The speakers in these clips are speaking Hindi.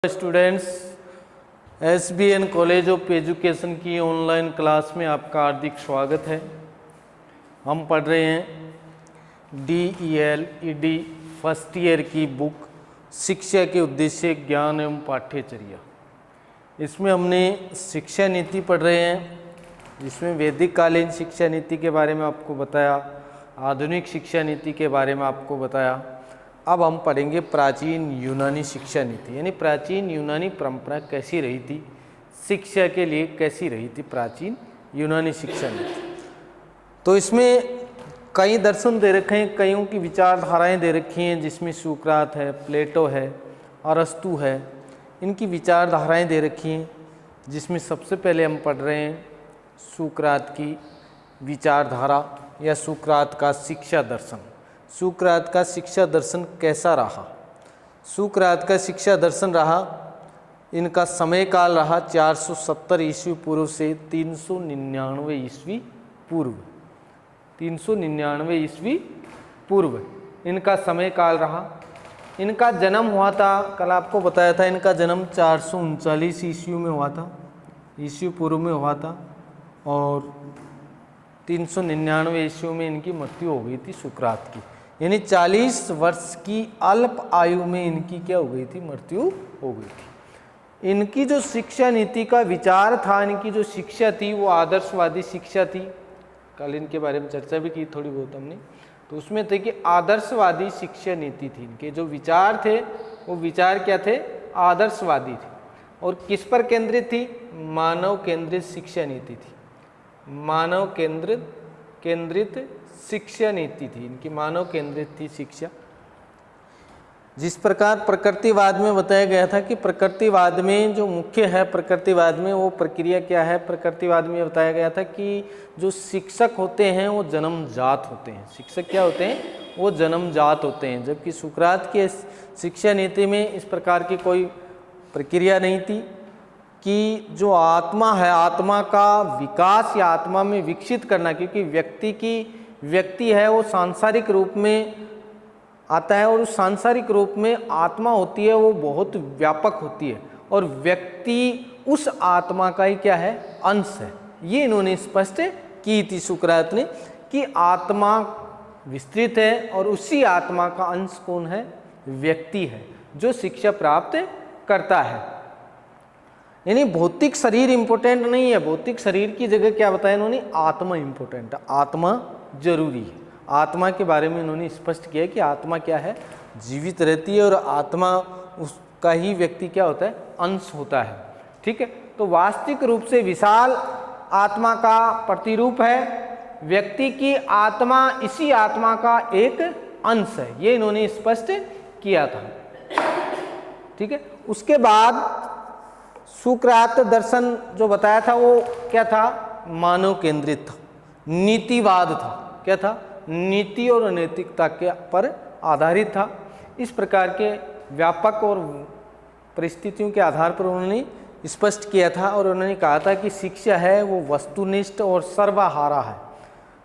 Students, SBN college of education की ऑनलाइन क्लास में आपका हार्दिक स्वागत है। हम पढ़ रहे हैं DEL ED फर्स्ट ईयर की बुक शिक्षा के उद्देश्य ज्ञान एवं पाठ्यचर्या। इसमें हमने शिक्षा नीति पढ़ रहे हैं, जिसमें वैदिक कालीन शिक्षा नीति के बारे में आपको बताया, आधुनिक शिक्षा नीति के बारे में आपको बताया। अब हम पढ़ेंगे प्राचीन यूनानी शिक्षा नीति, यानी प्राचीन यूनानी परंपरा कैसी रही थी, शिक्षा के लिए कैसी रही थी प्राचीन यूनानी शिक्षा नीति। तो इसमें कई दर्शन दे रखे हैं, कईयों की विचारधाराएं दे रखी हैं, जिसमें सुकरात है, प्लेटो है, अरस्तु है, इनकी विचारधाराएं दे रखी हैं। जिसमें सबसे पहले हम पढ़ रहे हैं सुकरात की विचारधारा या सुकरात का शिक्षा दर्शन। सुकरात का शिक्षा दर्शन कैसा रहा? सुकरात का शिक्षा दर्शन रहा, इनका समय काल रहा 470 ईस्वी पूर्व से 399 ईस्वी पूर्व। 399 ईस्वी पूर्व इनका समय काल रहा। इनका जन्म हुआ था, कल आपको बताया था, इनका जन्म 439 ईस्वी में हुआ था, ईस्वी पूर्व में हुआ था, और 399 ईस्वी में इनकी मृत्यु हो गई थी सुकरात की। यानी 40 वर्ष की अल्प आयु में इनकी क्या हो गई थी? मृत्यु हो गई थी। इनकी जो शिक्षा नीति का विचार था, इनकी जो शिक्षा थी वो आदर्शवादी शिक्षा थी। कल इनके बारे में चर्चा भी की थोड़ी बहुत हमने, तो उसमें थे कि आदर्शवादी शिक्षा नीति थी। इनके जो विचार थे वो विचार क्या थे? आदर्शवादी थे। और किस पर केंद्रित थी? मानव केंद्रित शिक्षा नीति थी। मानव केंद्रित शिक्षा नीति थी इनकी, मानव केंद्रित थी शिक्षा। जिस प्रकार प्रकृतिवाद में बताया गया था कि प्रकृतिवाद में जो मुख्य है, प्रकृतिवाद में वो प्रक्रिया क्या है? प्रकृतिवाद में बताया गया था कि जो शिक्षक होते हैं वो जन्मजात होते हैं। शिक्षक क्या होते हैं? वो जन्मजात होते हैं। जबकि सुकरात की शिक्षा नीति में इस प्रकार की कोई प्रक्रिया नहीं थी कि जो आत्मा है, आत्मा का विकास या आत्मा में विकसित करना, क्योंकि व्यक्ति है वो सांसारिक रूप में आता है, और उस सांसारिक रूप में आत्मा होती है वो बहुत व्यापक होती है, और व्यक्ति उस आत्मा का ही क्या है? अंश है। ये इन्होंने स्पष्ट की थी सुकरात ने कि आत्मा विस्तृत है और उसी आत्मा का अंश कौन है? व्यक्ति है, जो शिक्षा प्राप्त करता है। यानी भौतिक शरीर इंपॉर्टेंट नहीं है, भौतिक शरीर की जगह क्या बताया इन्होंने? आत्मा इंपॉर्टेंट है, आत्मा जरूरी है। आत्मा के बारे में इन्होंने स्पष्ट किया कि आत्मा क्या है? जीवित रहती है, और आत्मा उसका ही व्यक्ति क्या होता है? अंश होता है। ठीक है, तो वास्तविक रूप से विशाल आत्मा का प्रतिरूप है व्यक्ति की आत्मा, इसी आत्मा का एक अंश है। ये इन्होंने स्पष्ट किया था। ठीक है, उसके बाद सुकरात दर्शन जो बताया था वो क्या था? मानव केंद्रित था, नीतिवाद था। क्या था? नीति और नैतिकता के पर आधारित था। इस प्रकार के व्यापक और परिस्थितियों के आधार पर उन्होंने स्पष्ट किया था, और उन्होंने कहा था कि शिक्षा है वो वस्तुनिष्ठ और सर्वहारा है।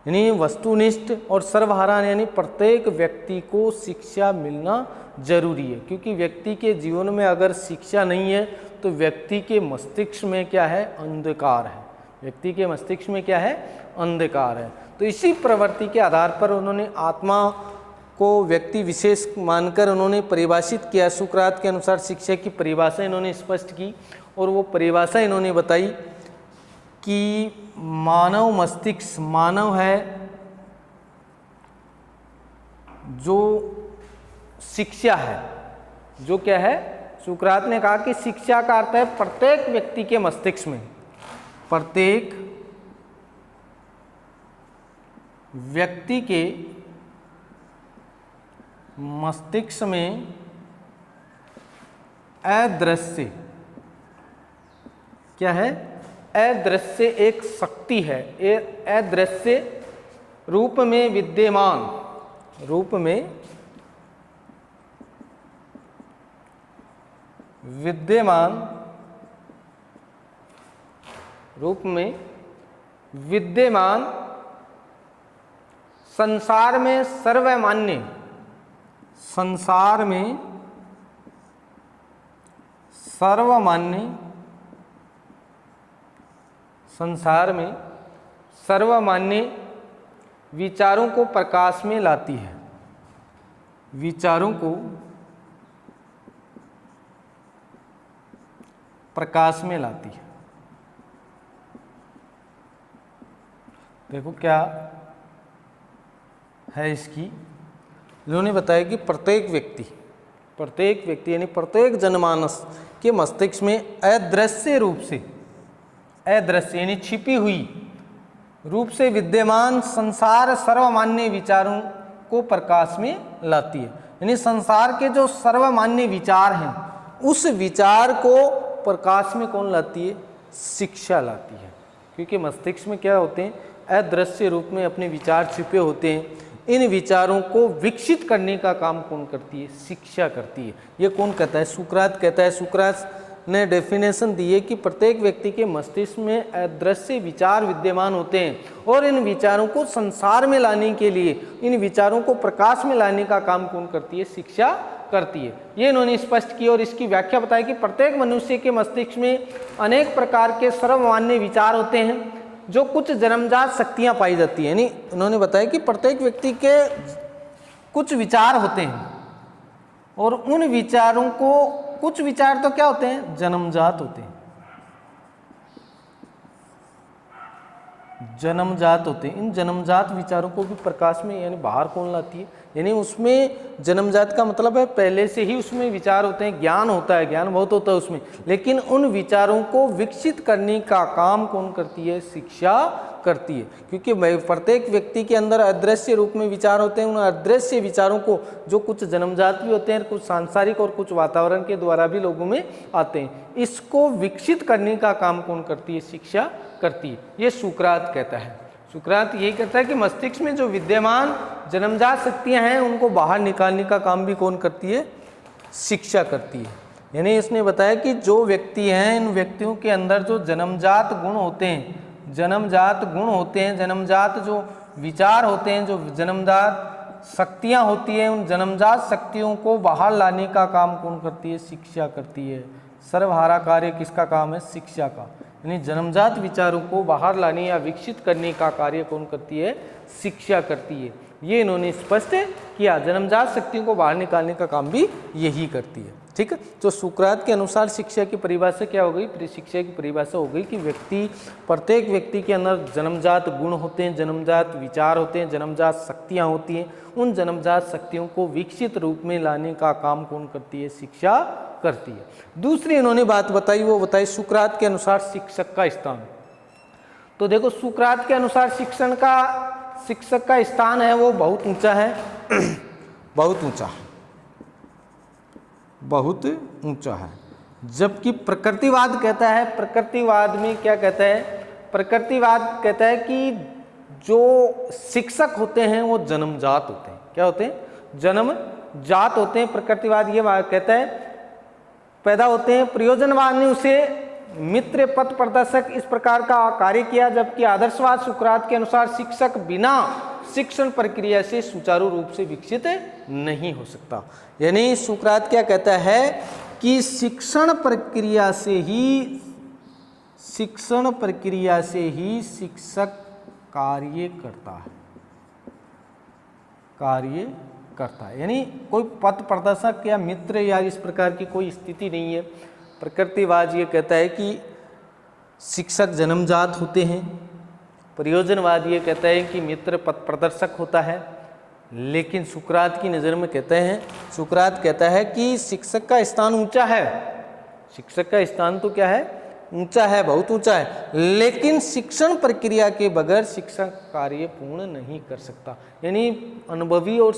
यानी वस्तुनिष्ठ और सर्वहारा यानी प्रत्येक व्यक्ति को शिक्षा मिलना जरूरी है, क्योंकि व्यक्ति के जीवन में अगर शिक्षा नहीं है तो व्यक्ति के मस्तिष्क में क्या है? अंधकार है। व्यक्ति के मस्तिष्क में क्या है? अंधकार है। तो इसी प्रवृत्ति के आधार पर उन्होंने आत्मा को व्यक्ति विशेष मानकर उन्होंने परिभाषित किया। सुकरात के अनुसार शिक्षा की परिभाषा इन्होंने स्पष्ट की, और वो परिभाषा इन्होंने बताई कि मानव मस्तिष्क, मानव है जो शिक्षा है, जो क्या है? सुकरात ने कहा कि शिक्षा का अर्थ है प्रत्येक व्यक्ति के मस्तिष्क में, प्रत्येक व्यक्ति के मस्तिष्क में अदृश्य क्या है? अदृश्य एक शक्ति है, अदृश्य रूप में विद्यमान, रूप में विद्यमान संसार में सर्वमान्य, संसार में सर्वमान्य, संसार में सर्वमान्य विचारों को प्रकाश में लाती है, विचारों को प्रकाश में लाती है। देखो क्या है इसकी, इन्होंने बताया कि प्रत्येक व्यक्ति यानी प्रत्येक जनमानस के मस्तिष्क में अदृश्य रूप से, अदृश्य यानी छिपी हुई रूप से विद्यमान संसार सर्वमान्य विचारों को प्रकाश में लाती है। यानी संसार के जो सर्वमान्य विचार हैं उस विचार को प्रकाश में कौन लाती है? शिक्षा लाती है। क्योंकि मस्तिष्क में क्या होते हैं? अदृश्य रूप में अपने विचार छिपे होते हैं। इन विचारों को विकसित करने का काम कौन करती है? शिक्षा करती है। ये कौन कहता है? सुकरात कहता है। सुकरात ने डेफिनेशन दी है कि प्रत्येक व्यक्ति के मस्तिष्क में अदृश्य विचार विद्यमान होते हैं और इन विचारों को संसार में लाने के लिए, इन विचारों को प्रकाश में लाने का काम कौन करती है? शिक्षा करती है। ये इन्होंने स्पष्ट की और इसकी व्याख्या बताई कि प्रत्येक मनुष्य के मस्तिष्क में अनेक प्रकार के सर्वमान्य विचार होते हैं जो कुछ जन्मजात शक्तियां पाई जाती हैं। यानी उन्होंने बताया कि प्रत्येक व्यक्ति के कुछ विचार होते हैं और उन विचारों को, कुछ विचार तो क्या होते हैं? जन्मजात होते हैं, जन्मजात होते हैं। इन जन्मजात विचारों को भी प्रकाश में यानी बाहर कौन लाती है? यानी उसमें जन्मजात का मतलब है पहले से ही उसमें विचार होते हैं, ज्ञान होता है, ज्ञान बहुत होता है उसमें, लेकिन उन विचारों को विकसित करने का काम कौन करती है? शिक्षा करती है। क्योंकि प्रत्येक व्यक्ति के अंदर अदृश्य रूप में विचार होते हैं। उन अदृश्य विचारों को, जो कुछ जन्मजात भी होते हैं, कुछ सांसारिक और कुछ वातावरण के द्वारा भी लोगों में आते हैं, इसको विकसित करने का काम कौन करती है? शिक्षा करती है। ये सुकरात कहता है। सुकरात यही कहता है कि मस्तिष्क में जो विद्यमान जन्मजात शक्तियां हैं उनको बाहर निकालने का काम भी कौन करती है? शिक्षा करती है। यानी इसने बताया कि जो व्यक्ति हैं, इन व्यक्तियों के अंदर जो जन्मजात गुण होते हैं, जन्मजात गुण होते हैं, जन्मजात जो विचार होते हैं, जो जन्मजात शक्तियां होती हैं, उन जन्मजात शक्तियों को बाहर लाने का काम कौन करती है? शिक्षा करती है। सर्वहारा कार्य किसका काम है? शिक्षा का। यानी जन्मजात विचारों को बाहर लाने या विकसित करने का कार्य कौन करती है? शिक्षा करती है। ये इन्होंने स्पष्ट किया। जन्मजात शक्तियों को बाहर निकालने का काम भी यही करती है। ठीक है। तो सुकरात के अनुसार शिक्षा की परिभाषा क्या हो गई? शिक्षा की परिभाषा हो गई कि व्यक्ति, प्रत्येक व्यक्ति के अंदर जन्मजात गुण होते हैं, जन्मजात विचार होते हैं, जन्मजात शक्तियाँ होती हैं। उन जन्मजात शक्तियों को विकसित रूप में लाने का काम कौन करती है? शिक्षा करती है। दूसरी इन्होंने बात बताई, वो बताई सुकरात के अनुसार शिक्षक का स्थान। तो देखो, सुकरात के अनुसार शिक्षक का स्थान है वो बहुत ऊंचा है, बहुत ऊंचा, बहुत ऊंचा है। जबकि प्रकृतिवाद कहता है, प्रकृतिवाद में क्या कहता है? प्रकृतिवाद कहता है कि जो शिक्षक होते हैं वो जन्मजात होते हैं। क्या होते हैं? जन्मजात होते हैं। प्रकृतिवाद ये कहता है पैदा होते हैं। प्रयोजनवाद ने उसे मित्र पथ प्रदर्शक इस प्रकार का कार्य किया, जबकि आदर्शवाद सुकरात के अनुसार शिक्षक बिना शिक्षण प्रक्रिया से सुचारू रूप से विकसित नहीं हो सकता। यानी सुकरात क्या कहता है कि शिक्षण प्रक्रिया से ही शिक्षक कार्य करता है। यानी कोई पथ प्रदर्शक या मित्र या इस प्रकार की कोई स्थिति नहीं है। प्रकृतिवाद ये कहता है कि शिक्षक जन्मजात होते हैं। प्रयोजनवाद ये कहता है कि मित्र पथ प्रदर्शक होता है। लेकिन सुकरात की नज़र में सुकरात कहता है कि शिक्षक का स्थान ऊंचा है। शिक्षक का स्थान तो क्या है? ऊंचा है, बहुत ऊंचा है। लेकिन शिक्षण प्रक्रिया के बगैर शिक्षक कार्य पूर्ण नहीं कर सकता। यानी अनुभवी और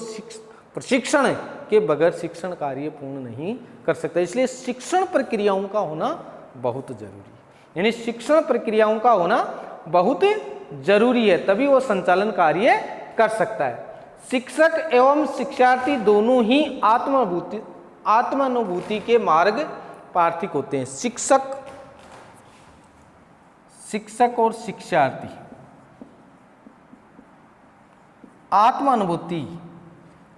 प्रशिक्षण के बगैर शिक्षण कार्य पूर्ण नहीं कर सकता। इसलिए शिक्षण प्रक्रियाओं का होना बहुत जरूरी है। यानी शिक्षण प्रक्रियाओं का होना बहुत जरूरी है, तभी वो संचालन कार्य कर सकता है। शिक्षक एवं शिक्षार्थी दोनों ही आत्मानुभूति के मार्ग पार्थिक होते हैं। शिक्षक और शिक्षार्थी आत्मानुभूति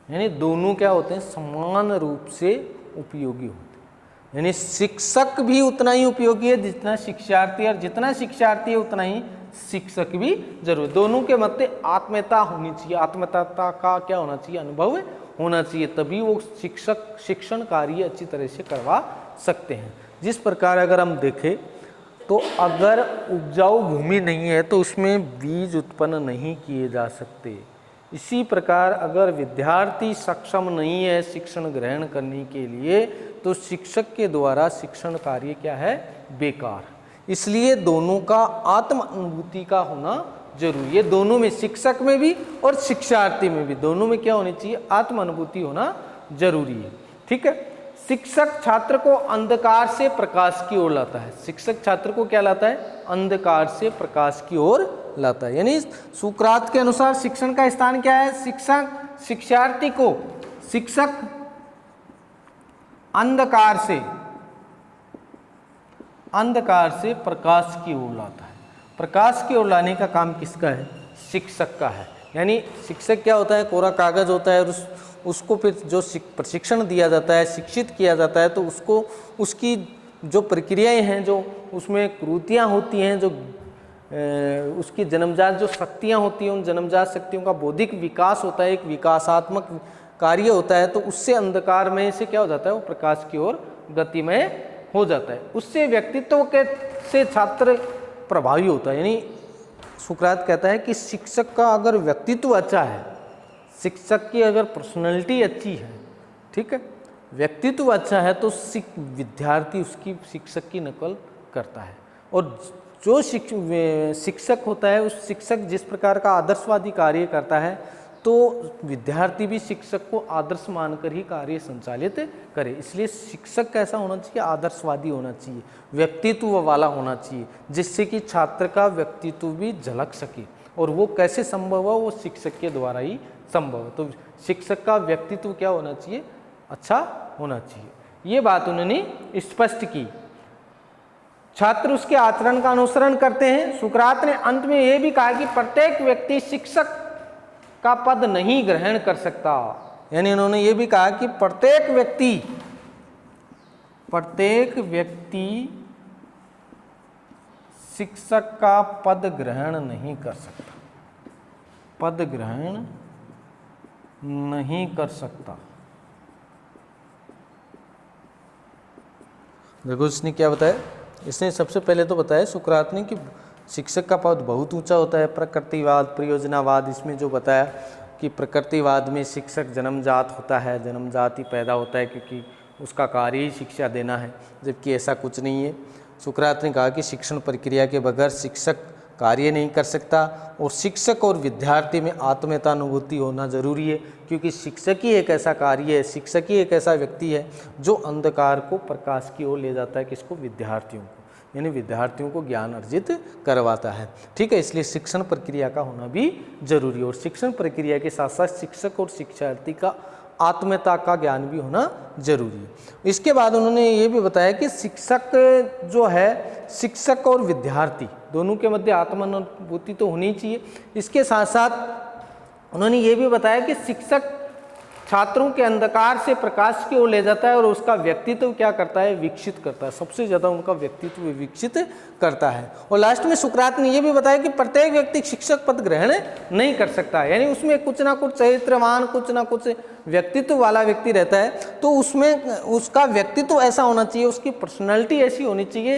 यानी दोनों क्या होते हैं? समान रूप से उपयोगी होते हैं। यानी शिक्षक भी उतना ही उपयोगी है जितना शिक्षार्थी, और जितना शिक्षार्थी है उतना ही शिक्षक भी जरूर। दोनों के मध्य आत्मीयता होनी चाहिए, आत्मीयता का क्या होना चाहिए, अनुभव होना चाहिए, तभी वो शिक्षक शिक्षण कार्य अच्छी तरह से करवा सकते हैं। जिस प्रकार अगर हम देखें तो अगर उपजाऊ भूमि नहीं है तो उसमें बीज उत्पन्न नहीं किए जा सकते। इसी प्रकार अगर विद्यार्थी सक्षम नहीं है शिक्षण ग्रहण करने के लिए तो शिक्षक के द्वारा शिक्षण कार्य क्या है, बेकार। इसलिए दोनों का आत्म अनुभूति का होना जरूरी है, दोनों में, शिक्षक में भी और शिक्षार्थी में भी, दोनों में क्या होनी चाहिए, आत्म अनुभूति होना जरूरी है। ठीक है। शिक्षक छात्र को अंधकार से प्रकाश की ओर लाता है। शिक्षक छात्र को क्या लाता है, अंधकार से प्रकाश की ओर लाता है। यानी सुकरात के अनुसार शिक्षण का स्थान क्या है, शिक्षक शिक्षार्थी को, शिक्षक अंधकार से प्रकाश की ओर लाता है। प्रकाश की ओर लाने का काम किसका है, शिक्षक का है। यानी शिक्षक क्या होता है, कोरा कागज होता है, और उसको फिर जो प्रशिक्षण दिया जाता है, शिक्षित किया जाता है, तो उसको उसकी जो प्रक्रियाएं हैं, जो उसमें कृतियाँ होती हैं, जो उसकी जन्मजात जो शक्तियाँ होती हैं, उन जन्मजात शक्तियों का बौद्धिक विकास होता है, एक विकासात्मक कार्य होता है, तो उससे अंधकार में से क्या हो जाता है, वो प्रकाश की ओर गतिमय हो जाता है। उससे व्यक्तित्व के से छात्र प्रभावी होता है। यानी सुकरात कहता है कि शिक्षक का अगर व्यक्तित्व अच्छा है, शिक्षक की अगर पर्सनैलिटी अच्छी है, ठीक है, व्यक्तित्व अच्छा है, तो विद्यार्थी उसकी शिक्षक की नकल करता है। और जो शिक्षक होता है, उस शिक्षक जिस प्रकार का आदर्शवादी कार्य करता है, तो विद्यार्थी भी शिक्षक को आदर्श मानकर ही कार्य संचालित करे। इसलिए शिक्षक कैसा होना चाहिए, आदर्शवादी होना चाहिए, व्यक्तित्व वाला होना चाहिए, जिससे कि छात्र का व्यक्तित्व भी झलक सके। और वो कैसे संभव है, वो शिक्षक के द्वारा ही संभव है। तो शिक्षक का व्यक्तित्व क्या होना चाहिए, अच्छा होना चाहिए। ये बात उन्होंने स्पष्ट की। छात्र उसके आचरण का अनुसरण करते हैं। सुकरात ने अंत में यह भी कहा कि प्रत्येक व्यक्ति शिक्षक का पद नहीं ग्रहण कर सकता। यानी उन्होंने ये भी कहा कि प्रत्येक व्यक्ति शिक्षक का पद ग्रहण नहीं कर सकता, पद ग्रहण नहीं कर सकता। देखो इसने क्या बताया, इसने सबसे पहले तो बताया सुकरात ने कि शिक्षक का पद बहुत ऊंचा होता है। प्रकृतिवाद, प्रयोजनावाद, इसमें जो बताया कि प्रकृतिवाद में शिक्षक जन्मजात होता है, जन्मजात ही पैदा होता है, क्योंकि उसका कार्य ही शिक्षा देना है, जबकि ऐसा कुछ नहीं है। सुकरात ने कहा कि शिक्षण प्रक्रिया के बगैर शिक्षक कार्य नहीं कर सकता, और शिक्षक और विद्यार्थी में आत्मीयता अनुभूति होना जरूरी है, क्योंकि शिक्षक ही एक ऐसा कार्य है, शिक्षक ही एक ऐसा व्यक्ति है जो अंधकार को प्रकाश की ओर ले जाता है। किसको, विद्यार्थियों को, यानी विद्यार्थियों को ज्ञान अर्जित करवाता है। ठीक है। इसलिए शिक्षण प्रक्रिया का होना भी जरूरी है, और शिक्षण प्रक्रिया के साथ साथ शिक्षक और शिक्षार्थी का आत्मीयता का ज्ञान भी होना जरूरी है। इसके बाद उन्होंने ये भी बताया कि शिक्षक जो है, शिक्षक और विद्यार्थी दोनों के मध्य आत्मानुभूति तो होनी चाहिए। इसके साथ साथ उन्होंने ये भी बताया कि शिक्षक छात्रों के अंधकार से प्रकाश की ओर ले जाता है, और उसका व्यक्तित्व क्या करता है, विकसित करता है, सबसे ज़्यादा उनका व्यक्तित्व विकसित करता है। और लास्ट में सुकरात ने यह भी बताया कि प्रत्येक व्यक्ति शिक्षक पद ग्रहण नहीं कर सकता, यानी उसमें कुछ ना कुछ चरित्रवान, कुछ ना कुछ व्यक्तित्व वाला व्यक्ति रहता है, तो उसमें उसका व्यक्तित्व ऐसा होना चाहिए, उसकी पर्सनैलिटी ऐसी होनी चाहिए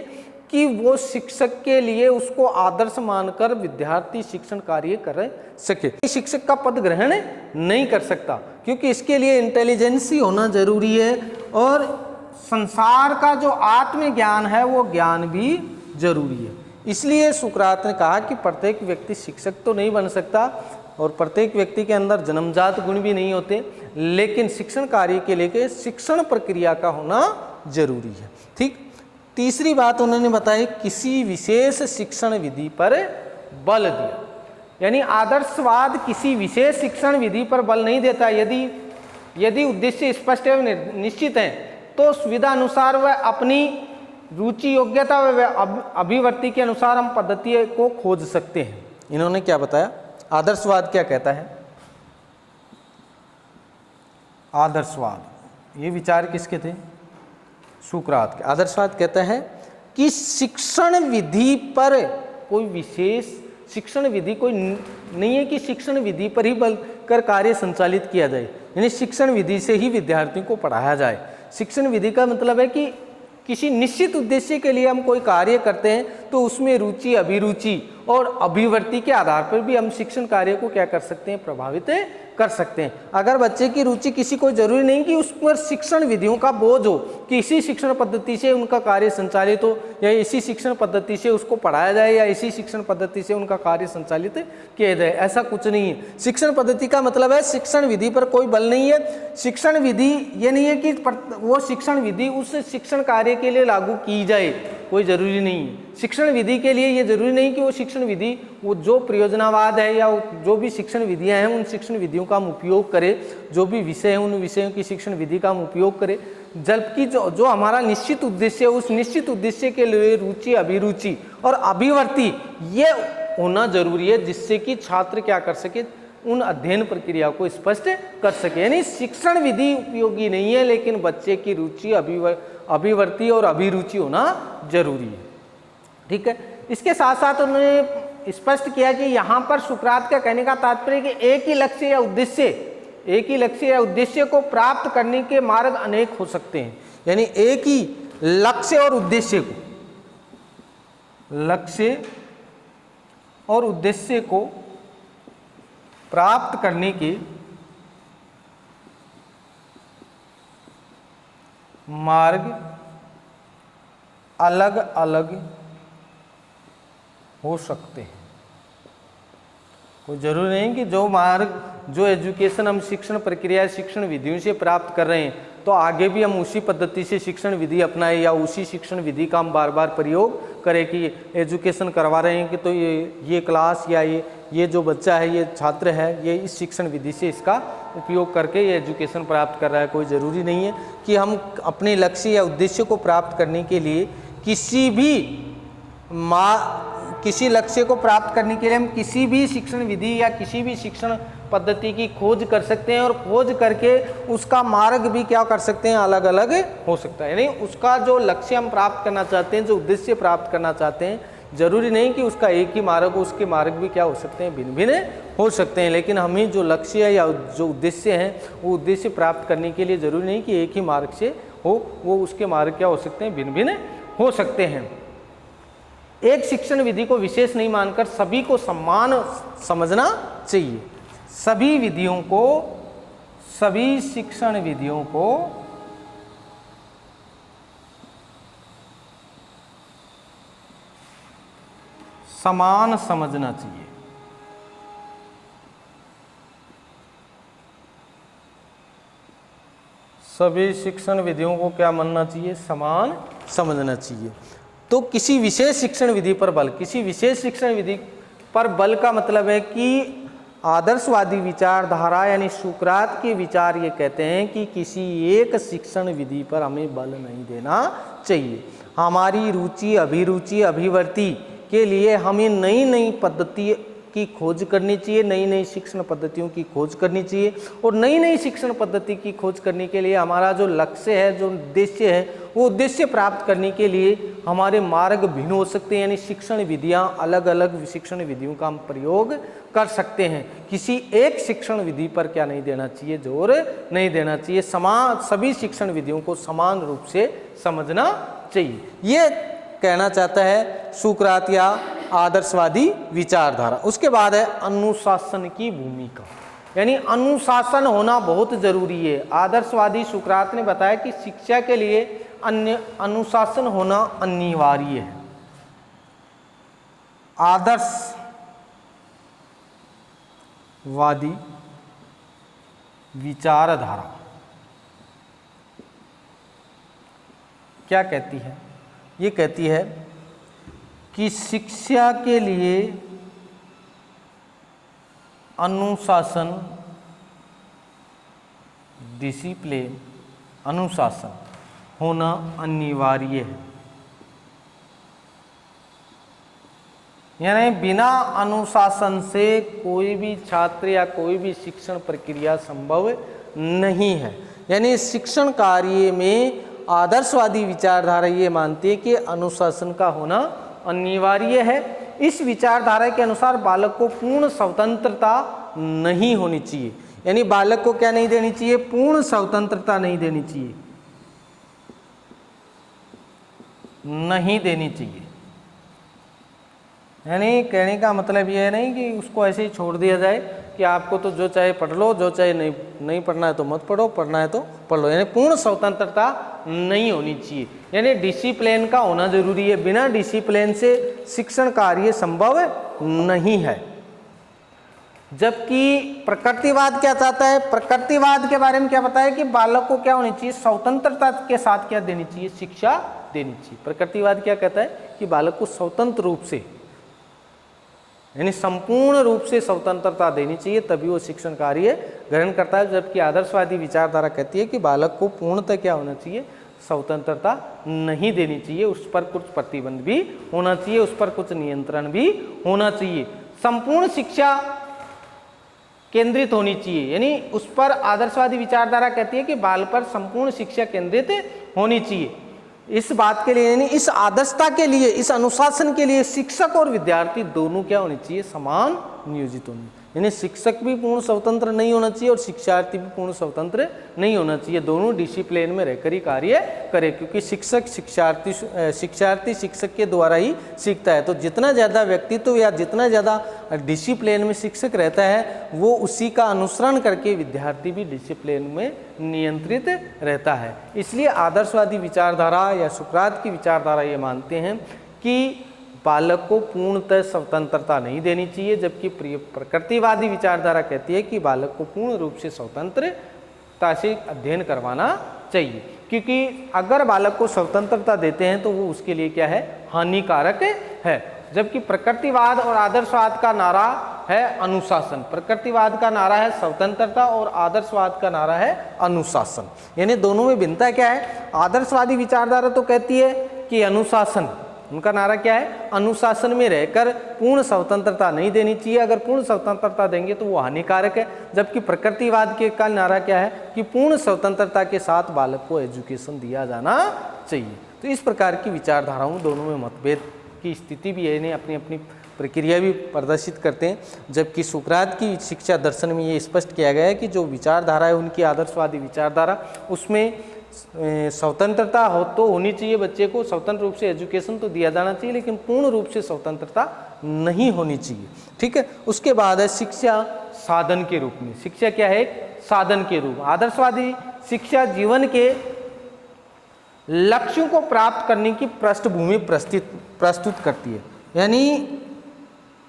कि वो शिक्षक के लिए उसको आदर्श मानकर विद्यार्थी शिक्षण कार्य कर सके। शिक्षक का पद ग्रहण नहीं कर सकता, क्योंकि इसके लिए इंटेलिजेंसी होना जरूरी है, और संसार का जो आत्मज्ञान है वो ज्ञान भी जरूरी है। इसलिए सुकरात ने कहा कि प्रत्येक व्यक्ति शिक्षक तो नहीं बन सकता, और प्रत्येक व्यक्ति के अंदर जन्मजात गुण भी नहीं होते, लेकिन शिक्षण कार्य के लिए शिक्षण प्रक्रिया का होना जरूरी है। ठीक। तीसरी बात उन्होंने बताई, किसी विशेष शिक्षण विधि पर बल दिया। यानी आदर्शवाद किसी विशेष शिक्षण विधि पर बल नहीं देता। यदि उद्देश्य स्पष्ट एवं निश्चित है तो सुविधा अनुसार वह अपनी रुचि, योग्यता व अभिवृत्ति के अनुसार हम पद्धति को खोज सकते हैं। इन्होंने क्या बताया, आदर्शवाद क्या कहता है, आदर्शवाद ये विचार किसके थे, सुकरात के। आदर्शवाद कहता है कि शिक्षण विधि पर कोई विशेष शिक्षण विधि कोई नहीं है कि शिक्षण विधि पर ही बल कर कार्य संचालित किया जाए, यानी शिक्षण विधि से ही विद्यार्थियों को पढ़ाया जाए। शिक्षण विधि का मतलब है कि किसी निश्चित उद्देश्य के लिए हम कोई कार्य करते हैं तो उसमें रुचि, अभिरुचि और अभिवृत्ति के आधार पर भी हम शिक्षण कार्य को क्या कर सकते हैं, प्रभावित कर सकते हैं। अगर बच्चे की रुचि किसी को जरूरी नहीं कि उस पर शिक्षण विधियों का बोझ हो कि इसी शिक्षण पद्धति से उनका कार्य संचालित हो या इसी शिक्षण पद्धति से उसको पढ़ाया जाए या इसी शिक्षण पद्धति से उनका कार्य संचालित किया जाए, ऐसा कुछ नहीं है। शिक्षण पद्धति का मतलब है शिक्षण विधि पर कोई बल नहीं है। शिक्षण विधि ये नहीं है कि वो शिक्षण विधि उस शिक्षण कार्य के लिए लागू की जाए, कोई जरूरी नहीं है। शिक्षण विधि के लिए ये जरूरी नहीं कि वो शिक्षण विधि वो जो प्रयोजनवाद है या जो भी शिक्षण विधियां हैं उन शिक्षण विधियों का हम उपयोग करें, जो भी विषय हैं उन विषयों की शिक्षण विधि का हम उपयोग करें, जबकि जो हमारा निश्चित उद्देश्य है उस निश्चित उद्देश्य के लिए रुचि, अभिरुचि और अभिवृत्ति ये होना जरूरी है, जिससे कि छात्र क्या कर सके, उन अध्ययन प्रक्रिया को स्पष्ट कर सके। यानी शिक्षण विधि उपयोगी नहीं है, लेकिन बच्चे की रुचि, अभिवृत्ति और अभिरुचि होना जरूरी है। ठीक है। इसके साथ साथ उन्होंने स्पष्ट किया कि यहाँ पर सुकरात का कहने का तात्पर्य कि एक ही लक्ष्य या उद्देश्य को प्राप्त करने के मार्ग अनेक हो सकते हैं। यानी एक ही लक्ष्य और उद्देश्य को प्राप्त करने के मार्ग अलग अलग हो सकते हैं। कोई जरूरी नहीं कि जो एजुकेशन हम शिक्षण प्रक्रिया, शिक्षण विधियों से प्राप्त कर रहे हैं तो आगे भी हम उसी पद्धति से शिक्षण विधि अपनाएं या उसी शिक्षण विधि का हम बार बार प्रयोग करें कि एजुकेशन करवा रहे हैं कि तो ये क्लास या ये जो बच्चा है, ये छात्र है, ये इस शिक्षण विधि से इसका उपयोग करके ये एजुकेशन प्राप्त कर रहा है। कोई ज़रूरी नहीं है कि हम अपने लक्ष्य या उद्देश्य को प्राप्त करने के लिए किसी लक्ष्य को प्राप्त करने के लिए हम किसी भी शिक्षण विधि या किसी भी शिक्षण पद्धति की खोज कर सकते हैं और खोज करके उसका मार्ग भी क्या कर सकते हैं, अलग अलग हो सकता है। यानी उसका जो लक्ष्य हम प्राप्त करना चाहते हैं, जो उद्देश्य प्राप्त करना चाहते हैं, जरूरी नहीं कि उसका एक ही मार्ग हो, उसके मार्ग भी क्या हो सकते हैं, भिन्न भिन्न हो सकते हैं। लेकिन हमें जो लक्ष्य है या जो उद्देश्य है वो उद्देश्य प्राप्त करने के लिए जरूरी नहीं कि एक ही मार्ग से हो, वो उसके मार्ग क्या हो सकते हैं, भिन्न भिन्न हो सकते हैं। एक शिक्षण विधि को विशेष नहीं मानकर सभी को समान समझना चाहिए। सभी शिक्षण विधियों को समान समझना चाहिए। सभी शिक्षण विधियों को क्या मानना चाहिए, समान समझना चाहिए। तो किसी विशेष शिक्षण विधि पर बल, किसी विशेष शिक्षण विधि पर बल का मतलब है कि आदर्शवादी विचारधारा यानी सुकरात के विचार ये कहते हैं कि किसी एक शिक्षण विधि पर हमें बल नहीं देना चाहिए। हमारी रुचि, अभिरुचि, अभिवृत्ति के लिए हमें नई नई पद्धति की खोज करनी चाहिए, नई नई शिक्षण पद्धतियों की खोज करनी चाहिए। और नई नई शिक्षण पद्धति की खोज करने के लिए हमारा जो लक्ष्य है, जो उद्देश्य है, वो उद्देश्य प्राप्त करने के लिए हमारे मार्ग भिन्न हो सकते हैं। यानी शिक्षण विधियां, अलग अलग शिक्षण विधियों का हम प्रयोग कर सकते हैं। किसी एक शिक्षण विधि पर क्या नहीं देना चाहिए, जोर नहीं देना चाहिए। सभी शिक्षण विधियों को समान रूप से समझना चाहिए, ये कहना चाहता है सुकरात या आदर्शवादी विचारधारा। उसके बाद है अनुशासन की भूमिका, यानी अनुशासन होना बहुत जरूरी है। आदर्शवादी सुकरात ने बताया कि शिक्षा के लिए अनुशासन होना अनिवार्य है। आदर्शवादी विचारधारा क्या कहती है? ये कहती है कि शिक्षा के लिए अनुशासन, डिसिप्लिन, अनुशासन होना अनिवार्य है। यानी बिना अनुशासन से कोई भी छात्र या कोई भी शिक्षण प्रक्रिया संभव नहीं है। यानी शिक्षण कार्य में आदर्शवादी विचारधारा ये मानती है कि अनुशासन का होना अनिवार्य है। इस विचारधारा के अनुसार बालक को पूर्ण स्वतंत्रता नहीं होनी चाहिए, यानी बालक को क्या नहीं देनी चाहिए, पूर्ण स्वतंत्रता नहीं देनी चाहिए, नहीं देनी चाहिए। यानी कहने का मतलब ये है नहीं कि उसको ऐसे ही छोड़ दिया जाए कि आपको तो जो चाहे पढ़ लो, जो चाहे नहीं पढ़ना है तो मत पढ़ो, पढ़ना है तो पढ़ लो, यानी पूर्ण स्वतंत्रता नहीं होनी चाहिए। यानी डिसिप्लिन का होना जरूरी है, बिना डिसिप्लिन से शिक्षण कार्य संभव नहीं है। जबकि प्रकृतिवाद क्या चाहता है, प्रकृतिवाद के बारे में क्या बताया कि बालक को क्या होनी चाहिए, स्वतंत्रता के साथ क्या देनी चाहिए, शिक्षा देनी चाहिए। प्रकृतिवाद क्या कहता है कि बालक को स्वतंत्र रूप से, यानी संपूर्ण रूप से स्वतंत्रता देनी चाहिए, तभी वो शिक्षण कार्य ग्रहण करता है। जबकि आदर्शवादी विचारधारा कहती है कि बालक को पूर्णतः क्या होना चाहिए, स्वतंत्रता नहीं देनी चाहिए, उस पर कुछ प्रतिबंध भी होना चाहिए, उस पर कुछ नियंत्रण भी होना चाहिए। संपूर्ण शिक्षा केंद्रित होनी चाहिए, यानी उस पर आदर्शवादी विचारधारा कहती है कि बाल पर संपूर्ण शिक्षा केंद्रित होनी चाहिए। इस बात के लिए, यानी इस आदर्शता के लिए, इस अनुशासन के लिए शिक्षक और विद्यार्थी दोनों क्या होने चाहिए, समान नियोजित होने। यानी शिक्षक भी पूर्ण स्वतंत्र नहीं होना चाहिए और शिक्षार्थी भी पूर्ण स्वतंत्र नहीं होना चाहिए, दोनों डिसिप्लिन में रहकर ही कार्य करे, क्योंकि शिक्षक शिक्षार्थी शिक्षक के द्वारा ही सीखता है। तो जितना ज़्यादा व्यक्तित्व या जितना ज़्यादा डिसिप्लिन में शिक्षक रहता है, वो उसी का अनुसरण करके विद्यार्थी भी डिसिप्लिन में नियंत्रित रहता है। इसलिए आदर्शवादी विचारधारा या सुकरात की विचारधारा ये मानते हैं कि बालक को पूर्णतः स्वतंत्रता नहीं देनी चाहिए, जबकि प्रकृतिवादी विचारधारा कहती है कि बालक को पूर्ण रूप से स्वतंत्रता से अध्ययन करवाना चाहिए, क्योंकि अगर बालक को स्वतंत्रता देते हैं तो वो उसके लिए क्या है, हानिकारक है। जबकि प्रकृतिवाद और आदर्शवाद का नारा है अनुशासन, प्रकृतिवाद का नारा है स्वतंत्रता और आदर्शवाद का नारा है अनुशासन। यानी दोनों में भिन्नता क्या है, आदर्शवादी विचारधारा तो कहती है कि अनुशासन, उनका नारा क्या है, अनुशासन में रहकर पूर्ण स्वतंत्रता नहीं देनी चाहिए, अगर पूर्ण स्वतंत्रता देंगे तो वो हानिकारक है। जबकि प्रकृतिवाद के का नारा क्या है कि पूर्ण स्वतंत्रता के साथ बालक को एजुकेशन दिया जाना चाहिए। तो इस प्रकार की विचारधाराओं दोनों में मतभेद की स्थिति भी है, इन्हें अपनी अपनी प्रक्रिया भी प्रदर्शित करते हैं। जबकि सुकरात की शिक्षा दर्शन में ये स्पष्ट किया गया है कि जो विचारधारा है उनकी आदर्शवादी विचारधारा, उसमें स्वतंत्रता हो तो होनी चाहिए, बच्चे को स्वतंत्र रूप से एजुकेशन तो दिया जाना चाहिए, लेकिन पूर्ण रूप से स्वतंत्रता नहीं होनी चाहिए। ठीक है। उसके बाद है शिक्षा साधन के रूप में। शिक्षा क्या है, साधन के रूप। आदर्शवादी शिक्षा जीवन के लक्ष्यों को प्राप्त करने की पृष्ठभूमि प्रस्तुत करती है, यानी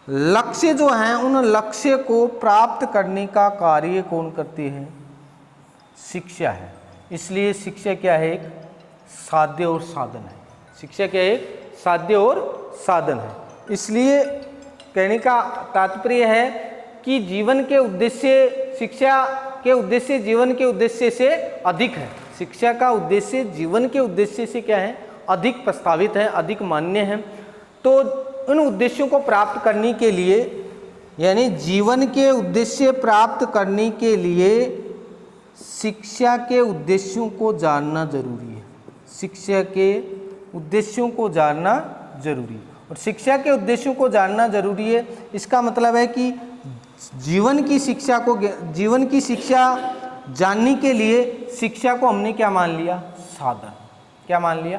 लक्ष्य जो हैं उन लक्ष्य को प्राप्त करने का कार्य कौन करती है, शिक्षा है। इसलिए शिक्षा क्या है, एक साध्य और साधन है। शिक्षा क्या है, एक साध्य और साधन है। इसलिए कहने का तात्पर्य है कि जीवन के उद्देश्य, शिक्षा के उद्देश्य जीवन के उद्देश्य से अधिक है। शिक्षा का उद्देश्य जीवन के उद्देश्य से क्या है, अधिक प्रस्तावित है, अधिक मान्य है। तो उन उद्देश्यों को प्राप्त करने के लिए, यानी जीवन के उद्देश्य प्राप्त करने के लिए शिक्षा के उद्देश्यों को जानना जरूरी है। शिक्षा के उद्देश्यों को जानना जरूरी है, और शिक्षा के उद्देश्यों को जानना जरूरी है, इसका मतलब है कि जीवन की शिक्षा जानने के लिए शिक्षा को हमने क्या मान लिया, साधन। क्या मान लिया,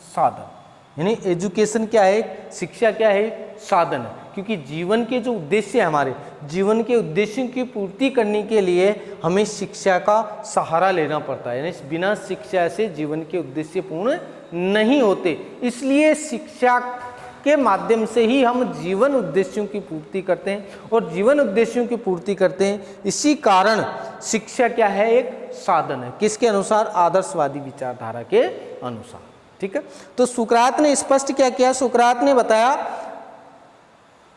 साधन। यानी एजुकेशन क्या है, शिक्षा क्या है, साधन है। क्योंकि जीवन के जो उद्देश्य है, हमारे जीवन के उद्देश्यों की पूर्ति करने के लिए हमें शिक्षा का सहारा लेना पड़ता है, यानी बिना शिक्षा से जीवन के उद्देश्य पूर्ण नहीं होते। इसलिए शिक्षा के माध्यम से ही हम जीवन उद्देश्यों की पूर्ति करते हैं, और जीवन उद्देश्यों की पूर्ति करते हैं। इसी कारण शिक्षा क्या है, एक साधन है। किसके अनुसार, आदर्शवादी विचारधारा के अनुसार। ठीक है। तो सुकरात ने स्पष्ट क्या किया, सुकरात ने बताया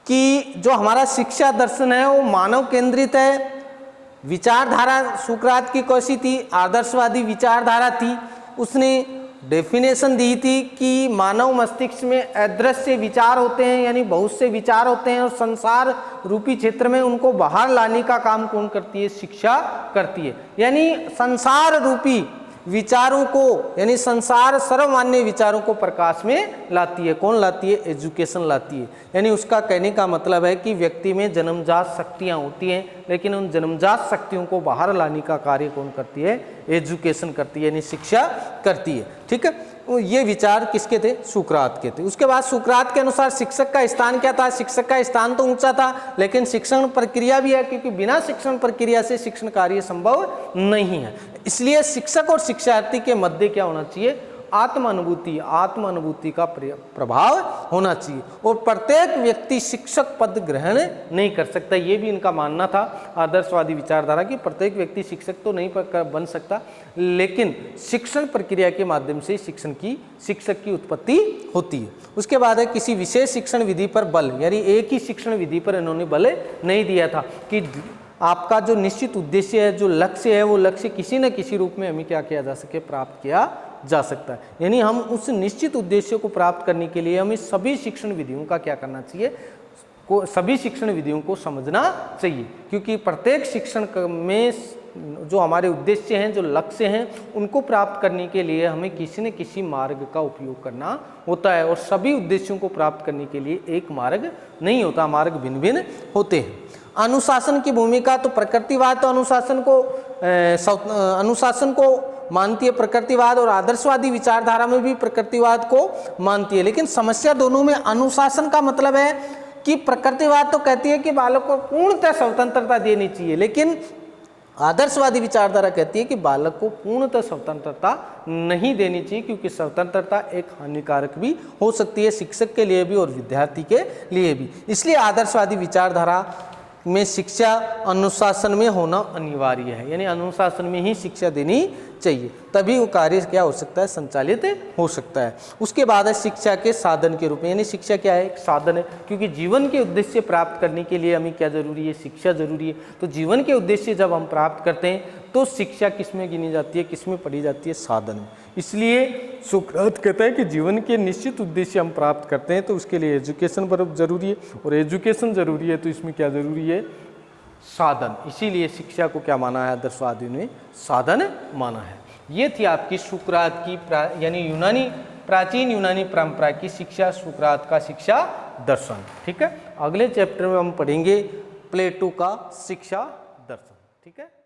कि जो हमारा शिक्षा दर्शन है वो मानव केंद्रित है। विचारधारा सुकरात की कैसी थी, आदर्शवादी विचारधारा थी। उसने डेफिनेशन दी थी कि मानव मस्तिष्क में अदृश्य विचार होते हैं, यानी बहुत से विचार होते हैं, और संसार रूपी क्षेत्र में उनको बाहर लाने का काम कौन करती है, शिक्षा करती है। यानी संसार रूपी विचारों को यानी संसार सर्वमान्य विचारों को प्रकाश में लाती है। कौन लाती है? एजुकेशन लाती है। यानी उसका कहने का मतलब है कि व्यक्ति में जन्मजात शक्तियां होती हैं, लेकिन उन जन्मजात शक्तियों को बाहर लाने का कार्य कौन करती है? एजुकेशन करती है, यानी शिक्षा करती है। ठीक है, ये विचार किसके थे? सुकरात के थे। उसके बाद सुकरात के अनुसार शिक्षक का स्थान क्या था? शिक्षक का स्थान तो ऊंचा था, लेकिन शिक्षण प्रक्रिया भी है, क्योंकि बिना शिक्षण प्रक्रिया से शिक्षण कार्य संभव नहीं है। इसलिए शिक्षक और शिक्षार्थी के मध्य क्या होना चाहिए? आत्मानुभूति का प्रभाव होना चाहिए, और प्रत्येक व्यक्ति शिक्षक पद ग्रहण नहीं कर सकता। ये भी इनका मानना था आदर्शवादी विचारधारा की, प्रत्येक व्यक्ति शिक्षक तो नहीं बन सकता, लेकिन शिक्षण प्रक्रिया के माध्यम से शिक्षक की उत्पत्ति होती है। उसके बाद है किसी विशेष शिक्षण विधि पर बल, यानी एक ही शिक्षण विधि पर इन्होंने बल नहीं दिया था कि आपका जो निश्चित उद्देश्य है, जो लक्ष्य है, वो लक्ष्य किसी न किसी रूप में हमें क्या किया जा सके? प्राप्त किया जा सकता है। यानी हम उस निश्चित उद्देश्य को प्राप्त करने के लिए हमें सभी शिक्षण विधियों का क्या करना चाहिए? सभी शिक्षण विधियों को समझना चाहिए, क्योंकि प्रत्येक शिक्षण में जो हमारे उद्देश्य हैं, जो लक्ष्य हैं, उनको प्राप्त करने के लिए हमें किसी न किसी मार्ग का उपयोग करना होता है, और सभी उद्देश्यों को प्राप्त करने के लिए एक मार्ग नहीं होता, मार्ग भिन्न भिन्न होते हैं। अनुशासन की भूमिका, तो प्रकृतिवाद तो अनुशासन को मानती है प्रकृतिवाद, और आदर्शवादी विचारधारा में भी प्रकृतिवाद को मानती है। लेकिन समस्या दोनों में अनुशासन का मतलब है कि प्रकृतिवाद तो कहती है कि बालक को पूर्णतः स्वतंत्रता देनी चाहिए, लेकिन आदर्शवादी विचारधारा कहती है कि बालक को पूर्णतः स्वतंत्रता नहीं देनी चाहिए, क्योंकि स्वतंत्रता एक हानिकारक भी हो सकती है, शिक्षक के लिए भी और विद्यार्थी के लिए भी। इसलिए आदर्शवादी विचारधारा में शिक्षा अनुशासन में होना अनिवार्य है, यानी अनुशासन में ही शिक्षा देनी चाहिए, तभी वो कार्य क्या हो सकता है? संचालित हो सकता है। उसके बाद है शिक्षा के साधन के रूप में, यानी शिक्षा क्या है? एक साधन है, क्योंकि जीवन के उद्देश्य प्राप्त करने के लिए हमें क्या जरूरी है? शिक्षा जरूरी है। तो जीवन के उद्देश्य जब हम प्राप्त करते हैं तो शिक्षा किस में गिनी जाती है? किस में पढ़ी जाती है? साधन में। इसलिए सुकरात कहता है कि जीवन के निश्चित उद्देश्य हम प्राप्त करते हैं तो उसके लिए एजुकेशन बहुत जरूरी है, और एजुकेशन जरूरी है तो इसमें क्या जरूरी है? साधन। इसीलिए शिक्षा को क्या माना है? आदर्शवादियों ने साधन माना है। ये थी आपकी सुकरात की यानी प्राचीन यूनानी परंपरा की शिक्षा, सुकरात का शिक्षा दर्शन। ठीक है, अगले चैप्टर में हम पढ़ेंगे प्लेटो का शिक्षा दर्शन। ठीक है।